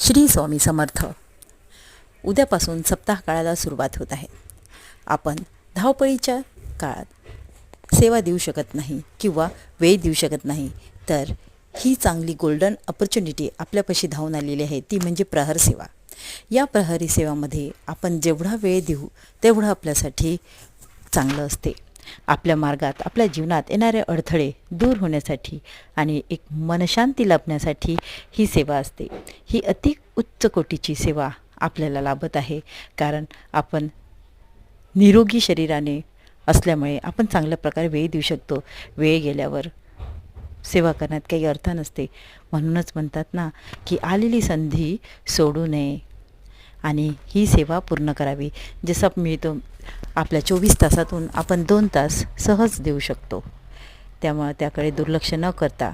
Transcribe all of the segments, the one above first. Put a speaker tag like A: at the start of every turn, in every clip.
A: श्री स्वामी समर्थ. उद्यापासून सप्ताह काळाला सुरुवात होत आहे. आपण धावपळीच्या काळात सेवा देऊ शकत नाही किंवा वेळ देऊ शकत नाही, तर ही चांगली गोल्डन अपॉर्च्युनिटी आपल्यापाशी धावून आलेली आहे, ती म्हणजे प्रहर सेवा. या प्रहरी सेवामध्ये आपण जेवढा वेळ देऊ तेवढं आपल्यासाठी चांगलं असते. आपल्या मार्गात, आपल्या जीवनात येणारे अडथळे दूर होण्यासाठी आणि एक मनशांती लाभण्यासाठी ही सेवा असते. ही अति उच्च कोटीची सेवा आपल्याला लाभत आहे, कारण आपण निरोगी शरीराने असल्यामुळे आपण चांगल्या प्रकारे वेळ देऊ शकतो. वेळ गेल्यावर सेवा करण्यात काही अर्थ नसते. म्हणूनच म्हणतात ना, की आलेली संधी सोडू नये आणि ही सेवा पूर्ण करावी. जसं मिळतो आपल्या 24 तासातून आपण 2 तास सहज देऊ शकतो. त्यामुळे त्याकडे दुर्लक्ष न करता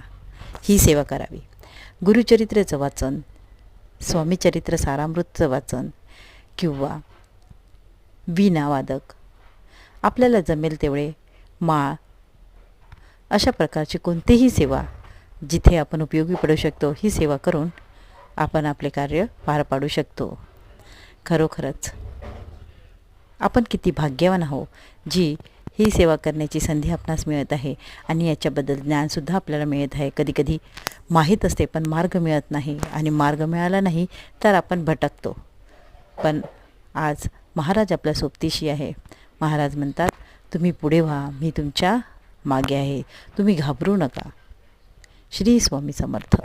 A: ही सेवा करावी. गुरुचरित्राचं वाचन, स्वामीचरित्र सारामृतचं वाचन किंवा वीणावादक, आपल्याला जमेल तेवढे माळ, अशा प्रकारची कोणतीही सेवा जिथे आपण उपयोगी पडू शकतो, ही सेवा करून आपण आपले कार्य पार पाडू शकतो. खरोखरच आपण किती भाग्यवान आहो, जी ही सेवा करण्याची संधी आपणास मिळत आहे आणि याच्याबद्दल ज्ञानसुद्धा आपल्याला मिळत आहे. कधीकधी माहीत असते पण मार्ग मिळत नाही, आणि मार्ग मिळाला नाही तर आपण भटकतो. पण आज महाराज आपल्या सोबतीशी आहे. महाराज म्हणतात, तुम्ही पुढे व्हा, मी तुमच्या मागे आहे, तुम्ही घाबरू नका. श्री स्वामी समर्थ.